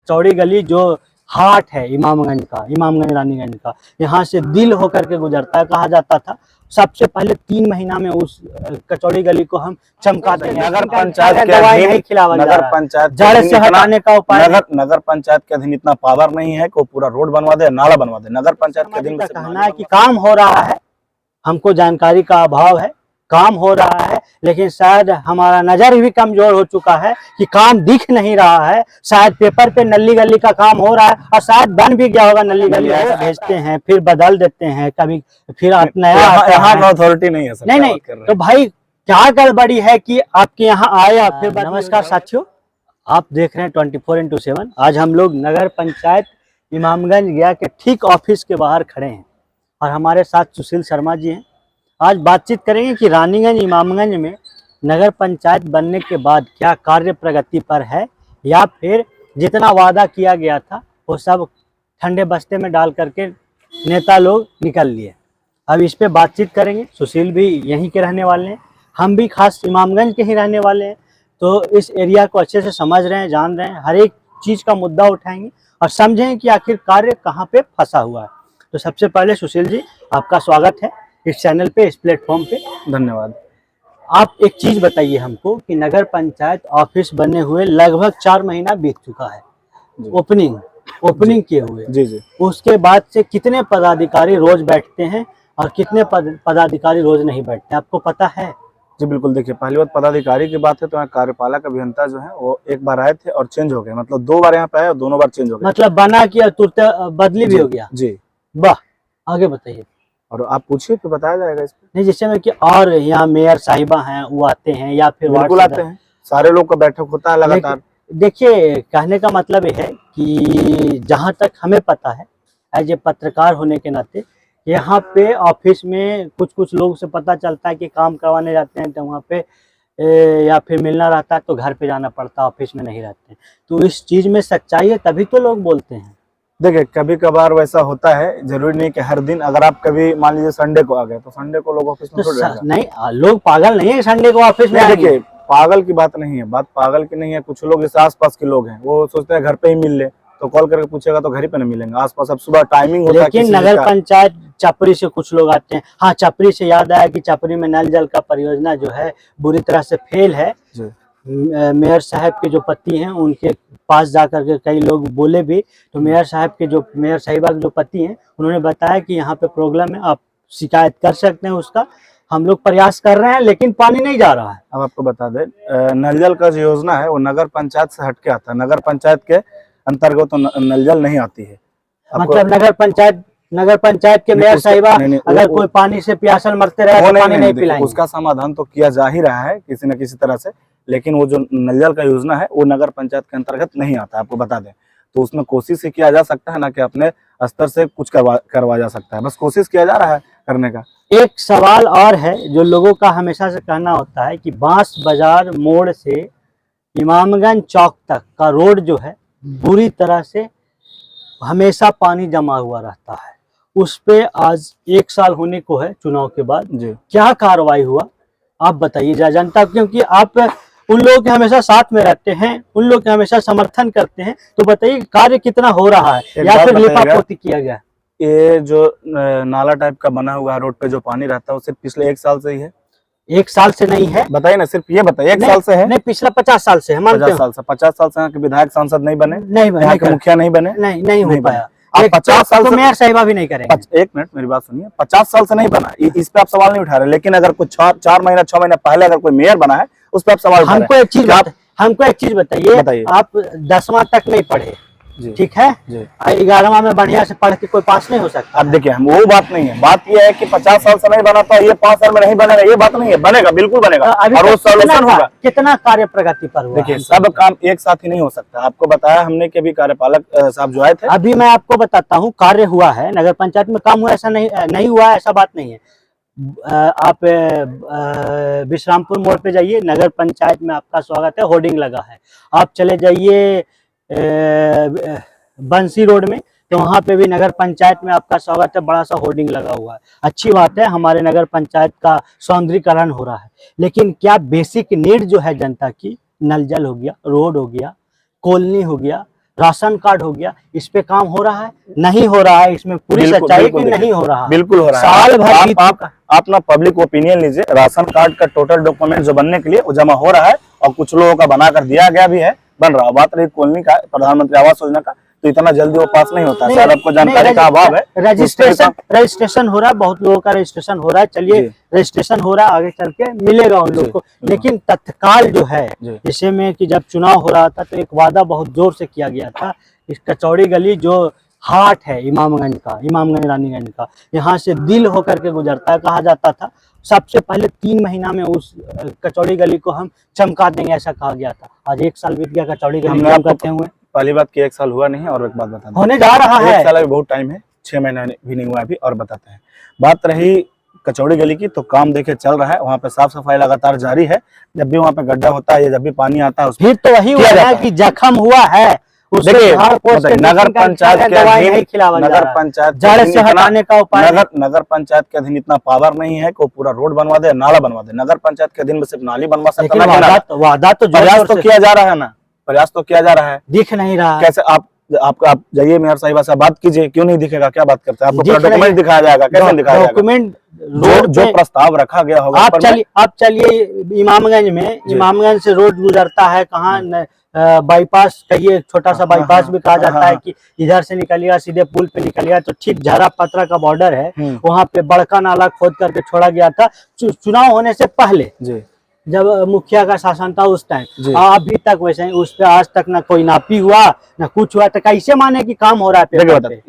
चौड़ी गली जो हार्ट है इमामगंज का, इमामगंज रानीगंज का, यहाँ से दिल होकर के गुजरता है। कहा जाता था सबसे पहले 3 महीना में उस कचौड़ी गली को हम चमका देंगे। नगर पंचायत के दवाई नहीं अधीन खिलावा जा नगर रहा है। पंचायत जड़ से हटाने का उपाय नगर पंचायत के अधीन इतना पावर नहीं है कि वो पूरा रोड बनवा दे, नाला बनवा दे। नगर पंचायत के अधीन कहना है कि काम हो रहा है, हमको जानकारी का अभाव है, काम हो रहा है, लेकिन शायद हमारा नजर भी कमजोर हो चुका है कि काम दिख नहीं रहा है। शायद पेपर पे नली गली का काम हो रहा है और शायद बन भी गया होगा, नली गली भेजते हैं फिर बदल देते हैं, कभी फिर नया यहाँ अथॉरिटी नहीं है। नहीं तो भाई क्या गड़बड़ी है कि आपके यहाँ आया फिर। नमस्कार साथियों, आप देख रहे हैं 24x7। आज हम लोग नगर पंचायत इमामगंज गया के ठीक ऑफिस के बाहर खड़े हैं और हमारे साथ सुशील शर्मा जी हैं। आज बातचीत करेंगे कि रानीगंज इमामगंज में नगर पंचायत बनने के बाद क्या कार्य प्रगति पर है या फिर जितना वादा किया गया था वो सब ठंडे बस्ते में डाल करके नेता लोग निकल लिए। अब इस पे बातचीत करेंगे। सुशील भी यहीं के रहने वाले हैं, हम भी खास इमामगंज के ही रहने वाले हैं, तो इस एरिया को अच्छे से समझ रहे हैं, जान रहे हैं। हर एक चीज़ का मुद्दा उठाएंगे और समझेंगे कि आखिर कार्य कहाँ पे फंसा हुआ है। तो सबसे पहले सुशील जी, आपका स्वागत है इस चैनल पे, इस प्लेटफॉर्म पे। धन्यवाद। आप एक चीज बताइए हमको कि नगर पंचायत ऑफिस बने हुए लगभग 4 महीना बीत चुका है, ओपनिंग किए हुए। जी। उसके बाद से कितने पदाधिकारी रोज बैठते हैं और कितने पदाधिकारी रोज नहीं बैठते, आपको पता है? जी बिल्कुल। देखिए, पहली बात पदाधिकारी की बात है तो यहाँ कार्यपालक अभियंता जो है वो एक बार आए थे और चेंज हो गए। मतलब 2 बार यहाँ पे आए और दोनों बार चेंज हो गए। मतलब बना किया तुरंत बदली भी हो गया? जी। वाह, आगे बताइए। और आप पूछिए तो बताया जाएगा इस पे। नहीं, जिससे में कि और यहाँ मेयर साहिबा हैं वो आते हैं या फिर बिल्कुल आते हैं, सारे लोग का बैठक होता है लगातार। देखिए, कहने का मतलब ये है कि जहाँ तक हमें पता है एज ए पत्रकार होने के नाते, यहाँ पे ऑफिस में कुछ लोग से पता चलता है कि काम करवाने जाते हैं तो वहाँ पे या फिर मिलना रहता है तो घर पे जाना पड़ता है, ऑफिस में नहीं रहते। तो इस चीज़ में सच्चाई है, तभी तो लोग बोलते हैं। देखिए, कभी कभार वैसा होता है, जरूरी नहीं कि हर दिन। अगर आप कभी मान लीजिए संडे को आ गए तो संडे को लोग ऑफिस में तो नहीं, लोग पागल नहीं है संडे को ऑफिस में। देखिए, पागल की बात नहीं है, बात पागल की नहीं है। कुछ लोग जैसे आसपास के लोग हैं वो सोचते हैं घर पे ही मिल ले, तो कॉल करके पूछेगा तो घर ही पे नहीं मिलेंगे, आसपास। अब सुबह टाइमिंग होता है। लेकिन नगर पंचायत चपरी से कुछ लोग आते हैं। हाँ, चपरी से याद आया कि चपरी में नल जल का परियोजना जो है बुरी तरह से फेल है। मेयर साहब के जो पति हैं उनके पास जाकर के कई लोग बोले भी, तो मेयर साहिबा के जो पति हैं उन्होंने बताया कि यहाँ पे प्रॉब्लम है, आप शिकायत कर सकते हैं उसका। हम लोग प्रयास कर रहे हैं लेकिन पानी नहीं जा रहा है। अब आपको बता दें, नल जल का जो योजना है वो नगर पंचायत से हटके आता है। नगर पंचायत के अंतर्गत तो नल जल नहीं आती है। मतलब नगर पंचायत के मेयर साहिबा अगर कोई पानी से प्यासल मरते रहे तो पानी नहीं पिलाएंगे। उसका समाधान तो किया जा ही रहा है किसी न किसी तरह से, लेकिन वो जो नल जल का योजना है वो नगर पंचायत के अंतर्गत नहीं आता है, आपको बता दें। तो उसमें कोशिश ही किया जा सकता है, ना कि अपने स्तर से कुछ करवा जा सकता है, बस कोशिश किया जा रहा है करने का। एक सवाल और है जो लोगों का हमेशा से कहना होता है कि बांस बाजार मोड़ से इमामगंज चौक तक का रोड जो है बुरी तरह से हमेशा पानी जमा हुआ रहता है। उस पे आज 1 साल होने को है चुनाव के बाद, क्या कार्रवाई हुआ आप बताइए जनता, क्योंकि आप उन लोगों के हमेशा साथ में रहते हैं, उन लोग के हमेशा समर्थन करते हैं, तो बताइए कार्य कितना हो रहा है या फिर लिपापोती किया गया? ये जो नाला टाइप का बना हुआ है रोड पे जो पानी रहता है वो सिर्फ पिछले 1 साल से ही है। 1 साल से नहीं है? बताइए ना, सिर्फ ये बताइए। 1 साल से है? नहीं, पिछला 50 साल से है। 50 साल से 50 साल से यहाँ के विधायक सांसद नहीं बने, यहाँ के मुखिया नहीं बने, नहीं हो पाया। 50 साल तो मेयर साहिबा भी नहीं करेंगे। 1 मिनट मेरी बात सुनिए, 50 साल से नहीं बना, इस पे आप सवाल नहीं उठा रहे। लेकिन अगर कुछ 4 महीना 6 महीना पहले अगर कोई मेयर बना है उस पर आप सवाल उठा रहे हैं। हमको एक चीज बताइए, आप 10वां तक नहीं पढ़े, ठीक है, 11वां में बढ़िया से पढ़ के कोई पास नहीं हो सकता। अब देखिए, हम वो बात नहीं है, बात ये है कि 50 साल से नहीं बना था, ये 5 साल में नहीं बनेगा, ये बात नहीं है। बनेगा, बिल्कुल बनेगा और वो सॉल्यूशन होगा। कितना कार्य प्रगति पर हुआ? देखिए, सब काम एक साथ ही नहीं हो सकता। आपको बताया हमने कि अभी कार्यपालक साहब जो आए थे। अभी मैं आपको बताता हूँ, कार्य हुआ है नगर पंचायत में, काम हुआ ऐसा नहीं हुआ, ऐसा बात नहीं है। आप विश्रामपुर मोड़ पे जाइए, नगर पंचायत में आपका स्वागत है, होर्डिंग लगा है। आप चले जाइए बंसी रोड में, तो वहाँ पे भी नगर पंचायत में आपका स्वागत है, बड़ा सा होर्डिंग लगा हुआ है। अच्छी बात है, हमारे नगर पंचायत का सौंदर्यीकरण हो रहा है। लेकिन क्या बेसिक नीड जो है जनता की, नल जल हो गया, रोड हो गया, कॉलोनी हो गया, राशन कार्ड हो गया, इस पे काम हो रहा है? नहीं हो रहा है। इसमें पूरी सच्चाई कि नहीं हो रहा है? बिल्कुल हो रहा है। साल भर आप ना पब्लिक ओपिनियन लीजिए, राशन कार्ड का टोटल डॉक्यूमेंट जो बनने के लिए वो जमा हो रहा है और कुछ लोगों का बनाकर दिया गया भी है, बन रहा है। बात रही कॉलोनी का, प्रधानमंत्री आवास योजना का, तो इतना जल्दी वो पास नहीं होता, शायद आपको जानकारी का अभाव है। रजिस्ट्रेशन हो रहा है, बहुत लोगों का रजिस्ट्रेशन हो रहा है। चलिए रजिस्ट्रेशन हो रहा है, आगे चल के मिलेगा उन लोग को। लेकिन तत्काल जो है, जैसे में कि जब चुनाव हो रहा था तो एक वादा बहुत जोर से किया गया था, इस कचौड़ी गली जो हाट है इमामगंज का, इमामगंज रानीगंज का, यहाँ से दिल होकर के गुजरता है, कहा जाता था सबसे पहले 3 महीना में उस कचौड़ी गली को हम चमका देंगे, ऐसा कहा गया था। आज 1 साल बीत गया कचौड़ी गली चमकाते हुए। पहली बात कि 1 साल हुआ नहीं है, और एक बात बता होने जा रहा है। 1 साल अभी बहुत टाइम है, 6 महीना भी नहीं हुआ अभी, और बताते हैं। बात रही कचौड़ी गली की, तो काम देखे चल रहा है, वहाँ पे साफ सफाई लगातार जारी है। जब भी वहाँ पे गड्ढा होता है या जब भी पानी आता है, फिर तो वही हुआ है कि जख्म हुआ है। देखिए नगर पंचायत के अधीन इतना पावर नहीं है कि वो पूरा रोड बनवा दे, नाला बनवा दे। नगर पंचायत के अधीन में सिर्फ नाली बनवा सकता है। वादा तो प्रयास तो किया जा रहा है ना, प्रयास तो किया जा रहा है, दिख नहीं रहा। कैसे आप जाइए मेयर साहिबा से बात कीजिए, क्यों नहीं दिखेगा? क्या बात करते हैं? आपको पूरा डॉक्यूमेंट दिखाया जाएगा, कैसे दिखाया जाएगा? डॉक्यूमेंट जो प्रस्ताव रखा गया होगा। आप चलिए इमामगंज में, इमामगंज से रोड गुजरता है, कहाँ बाईपास कहिए, छोटा सा बाईपास भी कहा जाता है कि इधर से निकलिएगा सीधे पुल पे निकलिएगा तो ठीक झारा पत्रा का बॉर्डर है, वहाँ पे बड़का नाला खोद करके छोड़ा गया था चुनाव होने से पहले, जब मुखिया का शासन था उस टाइम। अभी तक वैसे ही उस पे आज तक ना कोई नापी हुआ ना कुछ हुआ, तो कैसे माने कि काम हो रहा है?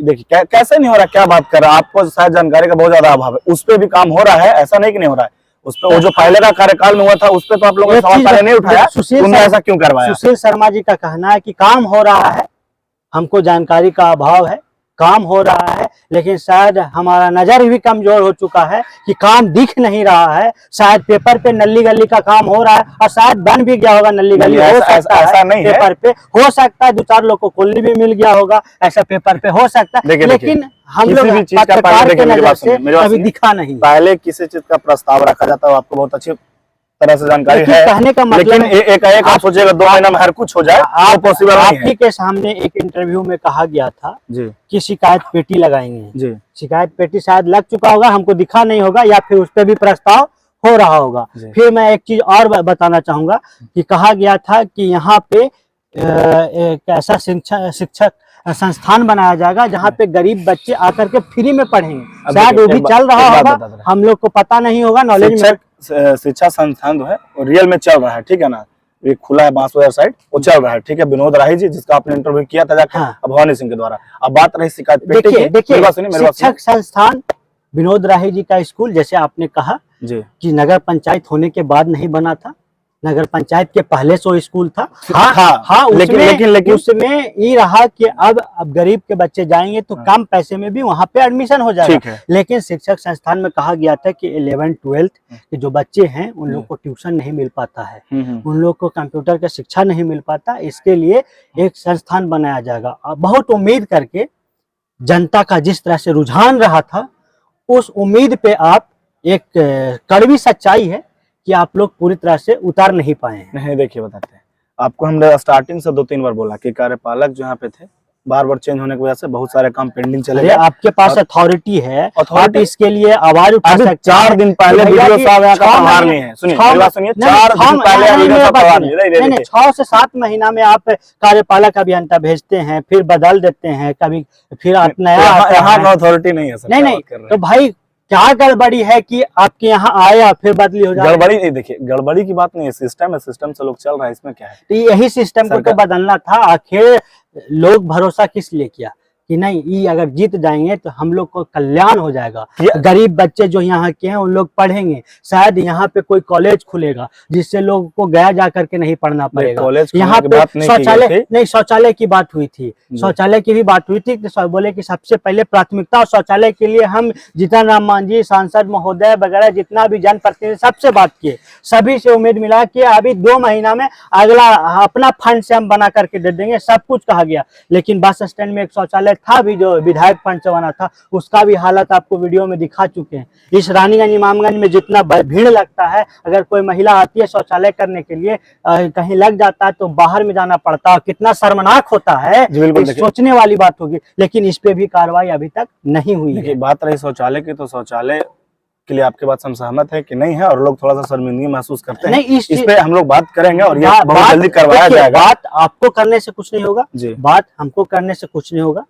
देखिए कैसे नहीं हो रहा, क्या बात कर रहा है? आपको शायद जानकारी का बहुत ज्यादा अभाव है। उस पे भी काम हो रहा है, ऐसा नहीं कि नहीं हो रहा है। उस पे वो जो पहले का कार्यकाल में हुआ था, उस पे तो आप लोगों ने सवाल नहीं उठाया, उन्होंने ऐसा क्यों करवाया? सुशील शर्मा जी का कहना है कि काम हो रहा है, हमको जानकारी का अभाव है, काम हो रहा है, लेकिन शायद हमारा नजर भी कमजोर हो चुका है कि काम दिख नहीं रहा है। शायद पेपर पे नली गली का काम हो रहा है और शायद बन भी गया होगा नली गली, हो सकता है ऐसा नहीं पेपर पे, हो सकता है 2-4 लोग को कोल्ली भी मिल गया होगा, ऐसा पेपर पे हो सकता है। लेकिन हम लोग पत्रकार के नजर से कभी दिखा नहीं। पहले किसी चीज का प्रस्ताव रखा जाता है, आपको बहुत अच्छी तरह से जानकारी है, कहने का मतलब लेकिन एक आप सोचिएगा 2 महीना में हर कुछ हो जाए, आप पॉसिबल नहीं है। आप ही के सामने एक इंटरव्यू में कहा गया था कि शिकायत पेटी लगाएंगे। शिकायत पेटी शायद लग चुका होगा, हमको दिखा नहीं होगा, या फिर उस पर भी प्रस्ताव हो रहा होगा। फिर मैं एक चीज और बताना चाहूंगा कि कहा गया था कि यहाँ पे एक ऐसा शिक्षक संस्थान बनाया जाएगा जहाँ पे गरीब बच्चे आकर के फ्री में पढ़ेंगे। शायद वो भी चल रहा होगा, हम लोग को पता नहीं होगा, नॉलेज में। शिक्षा संस्थान जो है रियल में चल रहा है, ठीक है ना? एक खुला है बांसवाड़ा साइड, वो चल रहा है, ठीक है। विनोद राही जी, जिसका आपने इंटरव्यू किया था जाकर, भवानी सिंह के द्वारा। अब बात रही शिकायत पेटी की, देखिए शिक्षक संस्थान विनोद राही जी का स्कूल, जैसे आपने कहा कि नगर पंचायत होने के बाद नहीं बना था, नगर पंचायत के पहले से स्कूल था। लेकिन उसमें ये रहा कि अब गरीब के बच्चे जाएंगे तो कम पैसे में भी वहाँ पे एडमिशन हो जाएगा। लेकिन शिक्षक संस्थान में कहा गया था कि 11th-12th के जो बच्चे हैं उन लोग को ट्यूशन नहीं मिल पाता है, उन लोग को कंप्यूटर का शिक्षा नहीं मिल पाता, इसके लिए एक संस्थान बनाया जाएगा। बहुत उम्मीद करके जनता का जिस तरह से रुझान रहा था, उस उम्मीद पे आप, एक कड़वी सच्चाई है कि आप लोग पूरी तरह से उतार नहीं पाए हैं। नहीं, देखिए बताते हैं आपको, हमने स्टार्टिंग से 2-3 बार बोला कि कार्यपालक जो यहाँ पे थे, बार चेंज होने की वजह से बहुत सारे काम पेंडिंग चले गए। आपके पास अथॉरिटी है, आप इसके लिए आवाज उठा सकते हैं। 4 दिन पहले वीडियो साहब यहाँ का प्रभार नहीं है, सुनिए 4 दिन पहले 6 से 7 महीना में आप कार्यपालक अभियंता भेजते हैं, फिर बदल देते हैं, कभी फिर नया। यहाँ का अथॉरिटी नहीं है। नहीं, तो भाई क्या गड़बड़ी है कि आपके यहाँ आया फिर बदली हो जाए? गड़बड़ी नहीं, देखिए गड़बड़ी की बात नहीं है, सिस्टम है, सिस्टम से लोग चल रहा है, इसमें क्या है? तो यही सिस्टम को तो बदलना था। आखिर लोग भरोसा किस लिए किया कि नहीं ये अगर जीत जाएंगे तो हम लोग को कल्याण हो जाएगा, गरीब बच्चे जो यहाँ के हैं उन लोग पढ़ेंगे, शायद यहाँ पे कोई कॉलेज खुलेगा जिससे लोगों को गया जा करके नहीं पढ़ना पड़ेगा। यहाँ पे शौचालय नहीं, शौचालय की बात हुई थी, शौचालय की भी बात हुई थी, तो बोले कि सबसे पहले प्राथमिकता शौचालय के लिए हम जीतन राम मांझी, सांसद महोदय वगैरह जितना भी जनप्रतिनिधि सबसे बात किए, सभी से उम्मीद मिला कि अभी 2 महीना में अगला अपना फंड से हम बना करके दे देंगे, सब कुछ कहा गया। लेकिन बस स्टैंड में एक शौचालय था भी, जो विधायक पंचवाना था, उसका भी हालत आपको वीडियो में दिखा चुके हैं। इस रानीगंज इमामगंज में जितना भीड़ लगता है, अगर कोई महिला आती है शौचालय करने के लिए, कहीं लग जाता है तो बाहर में जाना पड़ता है, कितना शर्मनाक होता है, सोचने वाली बात होगी। लेकिन इस पे भी कार्रवाई अभी तक नहीं हुई है। बात रही शौचालय की, तो शौचालय के लिए आपके बात से हम सहमत है कि नहीं है, और लोग थोड़ा सा शर्मिंदगी महसूस करते हैं। नहीं, इस पे हम लोग बात करेंगे और ये बहुत जल्दी करवाया जाएगा। बात आपको करने से कुछ नहीं होगा, बात हमको करने से कुछ नहीं होगा,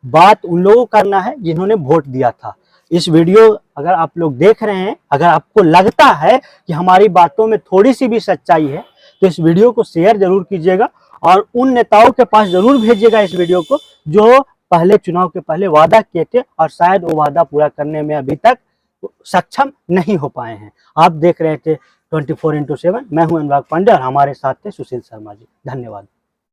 बात उन लोगों को करना है जिन्होंने वोट दिया था। इस वीडियो अगर आप लोग देख रहे हैं, अगर आपको लगता है कि हमारी बातों में थोड़ी सी भी सच्चाई है, तो इस वीडियो को शेयर जरूर कीजिएगा और उन नेताओं के पास जरूर भेजिएगा इस वीडियो को जो पहले चुनाव के पहले वादा किए थे और शायद वो वादा पूरा करने में अभी तक सक्षम नहीं हो पाए हैं। आप देख रहे थे 24x7, मैं हूं अनुराग पांडे और हमारे साथ थे सुशील शर्मा जी। धन्यवाद।